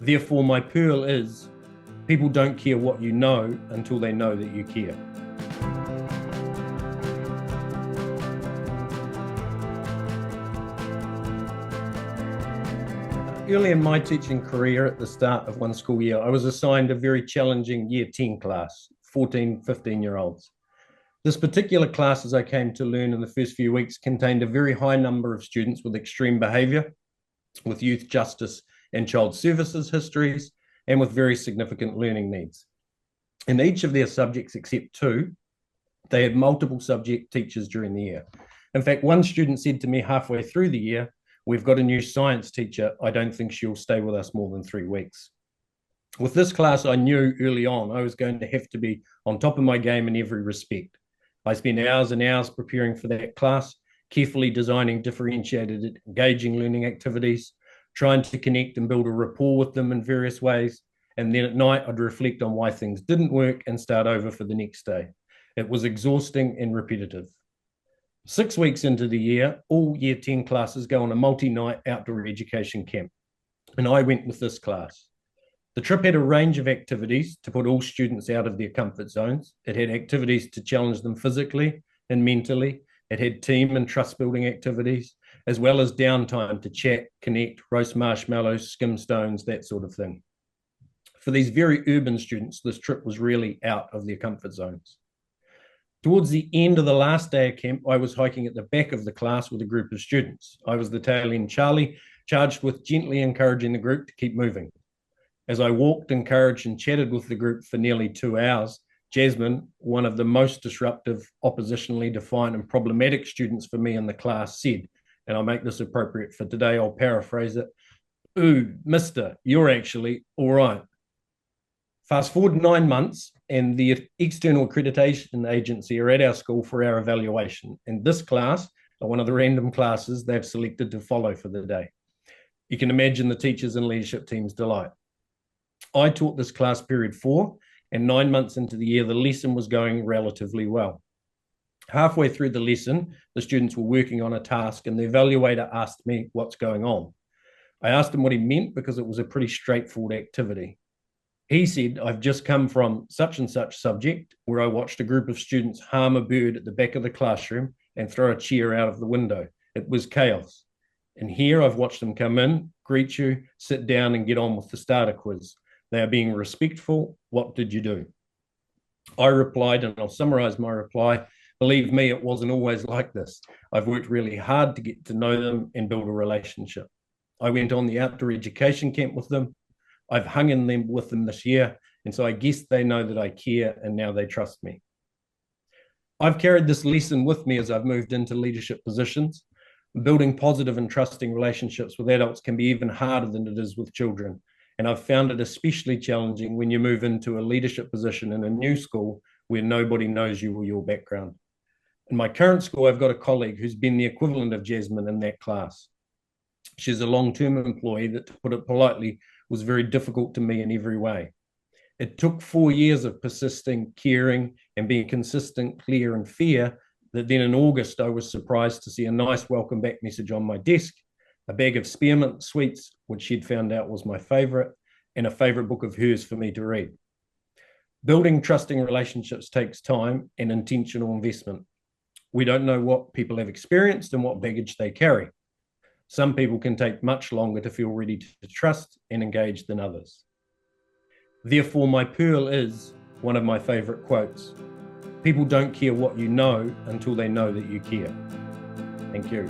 Therefore, my pearl is, people don't care what you know until they know that you care. Early in my teaching career, at the start of one school year, I was assigned a very challenging year 10 class, 14, 15-year-olds. This particular class, as I came to learn in the first few weeks, contained a very high number of students with extreme behaviour, with youth justice and child services histories, and with very significant learning needs. In each of their subjects, except two, they had multiple subject teachers during the year. In fact, one student said to me halfway through the year, "We've got a new science teacher. I don't think she'll stay with us more than 3 weeks." With this class, I knew early on I was going to have to be on top of my game in every respect. I spent hours and hours preparing for that class, carefully designing differentiated, engaging learning activities, trying to connect and build a rapport with them in various ways. And then at night, I'd reflect on why things didn't work and start over for the next day. It was exhausting and repetitive. 6 weeks into the year, all year 10 classes go on a multi-night outdoor education camp. And I went with this class. The trip had a range of activities to put all students out of their comfort zones. It had activities to challenge them physically and mentally. It had team and trust building activities, as well as downtime to chat, connect, roast marshmallows, skim stones, that sort of thing. For these very urban students, this trip was really out of their comfort zones. Towards the end of the last day of camp, I was hiking at the back of the class with a group of students. I was the tail end Charlie, charged with gently encouraging the group to keep moving. As I walked, encouraged, and chatted with the group for nearly 2 hours, Jasmine, one of the most disruptive, oppositionally defiant, and problematic students for me in the class, said, and I'll make this appropriate for today, I'll paraphrase it, "Ooh, mister, you're actually all right." Fast forward 9 months, and the external accreditation agency are at our school for our evaluation. And this class, one of the random classes they've selected to follow for the day. You can imagine the teachers and leadership team's delight. I taught this class period 4, and 9 months into the year, the lesson was going relatively well. Halfway through the lesson, the students were working on a task, and the evaluator asked me what's going on. I asked him what he meant because it was a pretty straightforward activity. He said, "I've just come from such and such subject where I watched a group of students harm a bird at the back of the classroom and throw a chair out of the window. It was chaos. And here I've watched them come in, greet you, sit down and get on with the starter quiz. They are being respectful. What did you do?" I replied, and I'll summarize my reply, "Believe me, it wasn't always like this. I've worked really hard to get to know them and build a relationship. I went on the outdoor education camp with them. I've hung in them with them this year, and so I guess they know that I care, and now they trust me." I've carried this lesson with me as I've moved into leadership positions. Building positive and trusting relationships with adults can be even harder than it is with children. And I've found it especially challenging when you move into a leadership position in a new school where nobody knows you or your background. In my current school, I've got a colleague who's been the equivalent of Jasmine in that class. She's a long-term employee that, to put it politely, was very difficult to me in every way. It took 4 years of persisting, caring, and being consistent, clear, and fair that then in August, I was surprised to see a nice welcome back message on my desk, a bag of spearmint sweets, which she'd found out was my favorite, and a favorite book of hers for me to read. Building trusting relationships takes time and intentional investment. We don't know what people have experienced and what baggage they carry. Some people can take much longer to feel ready to trust and engage than others. Therefore, my pearl is one of my favorite quotes. People don't care what you know until they know that you care. Thank you.